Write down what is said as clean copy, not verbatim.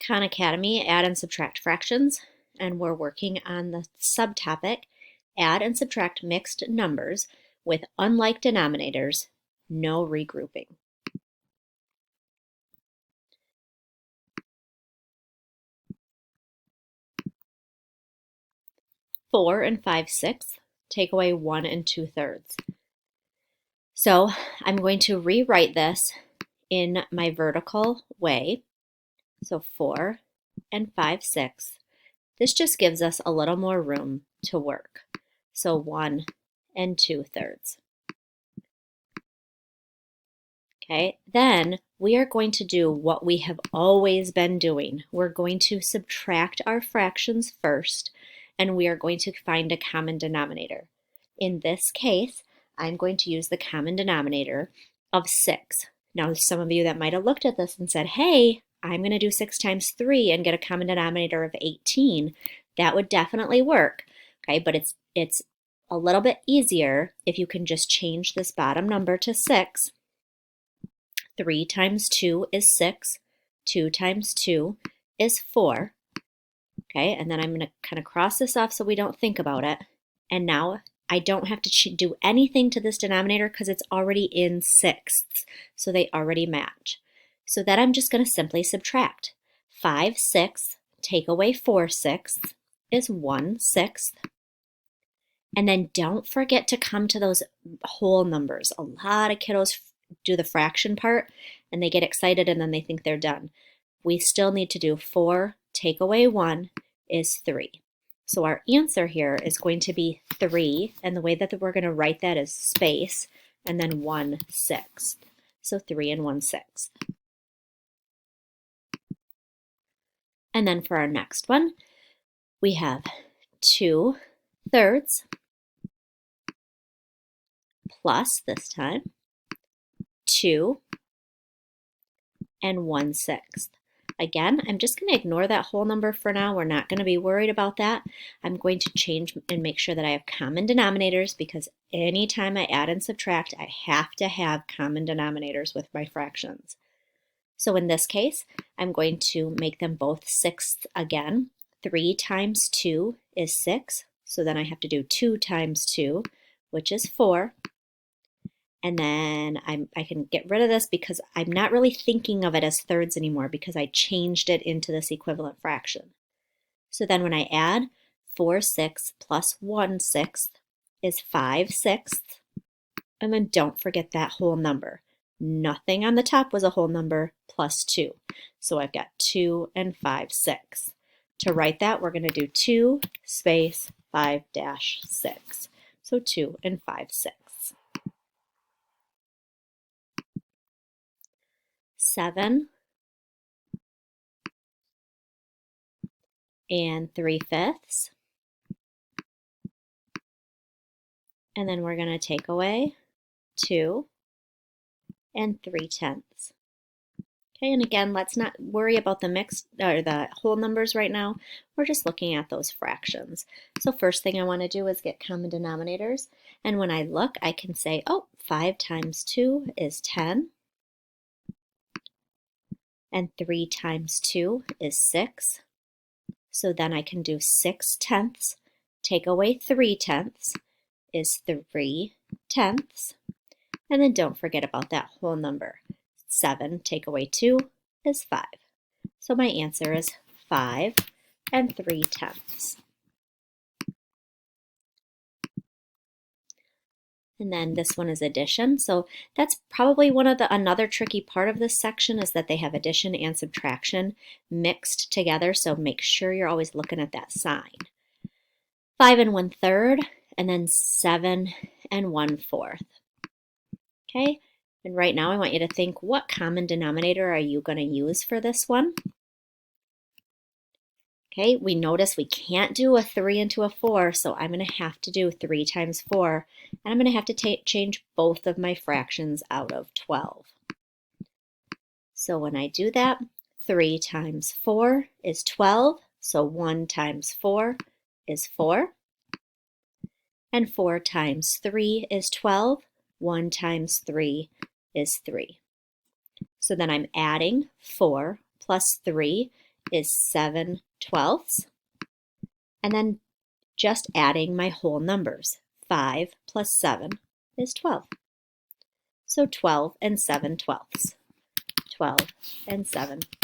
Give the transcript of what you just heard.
Khan Academy, add and subtract fractions, and we're working on the subtopic, add and subtract mixed numbers with unlike denominators, no regrouping. Four and 5/6, take away 1 2/3. So I'm going to rewrite this in my vertical way. So 4 and 5/6. This just gives us a little more room to work. So 1 2/3. Okay, then we are going to do what we have always been doing. We're going to subtract our fractions first, and we are going to find a common denominator. In this case, I'm going to use the common denominator of 6. Now, some of you that might have looked at this and said, hey, I'm going to do 6 times 3 and get a common denominator of 18. That would definitely work, okay? But it's a little bit easier if you can just change this bottom number to 6. 3 times 2 is 6. 2 times 2 is 4. Okay, and then I'm going to kind of cross this off so we don't think about it. And now I don't have to do anything to this denominator because it's already in sixths, so they already match. So then I'm just going to simply subtract. 5/6 take away 4/6 is 1/6. And then don't forget to come to those whole numbers. A lot of kiddos do the fraction part and they get excited and then they think they're done. We still need to do 4 take away 1 is 3. So our answer here is going to be 3, and the way that we're going to write that is space and then 1/6. So 3 and 1/6. And then for our next one, we have 2/3 plus this time 2 and 1/6. Again, I'm just going to ignore that whole number for now. We're not going to be worried about that. I'm going to change and make sure that I have common denominators because anytime I add and subtract, I have to have common denominators with my fractions. So in this case, I'm going to make them both sixths again. 3 times 2 is 6. So then I have to do 2 times 2, which is 4. And then I can get rid of this because I'm not really thinking of it as thirds anymore because I changed it into this equivalent fraction. So then when I add 4/6 plus 1/6 is 5/6. And then don't forget that whole number. Nothing on the top was a whole number plus 2. So I've got 2 and 5/6. To write that, we're going to do 2 space 5-6. So 2 and 5/6. 7 and 3/5. And then we're going to take away 2 and 3/10. Okay, and again, let's not worry about the mixed or the whole numbers right now. We're just looking at those fractions. So first thing I want to do is get common denominators. And when I look, I can say, oh, 5 times 2 is 10. And 3 times 2 is 6. So then I can do 6/10. Take away 3/10 is 3/10. And then don't forget about that whole number. 7 take away 2 is 5. So my answer is 5 and 3/10. And then this one is addition. So that's probably another tricky part of this section is that they have addition and subtraction mixed together. So make sure you're always looking at that sign. 5 and 1/3, and then 7 and 1/4. Okay, and right now I want you to think, what common denominator are you going to use for this one? Okay, we notice we can't do a 3 into a 4, so I'm going to have to do 3 times 4, and I'm going to have to change both of my fractions out of 12. So when I do that, 3 times 4 is 12, so 1 times 4 is 4. And 4 times 3 is 12. 1 times 3 is 3. So then I'm adding 4 plus 3 is 7/12. And then just adding my whole numbers. 5 plus 7 is 12. So 12 and 7/12. 12 and 7/12.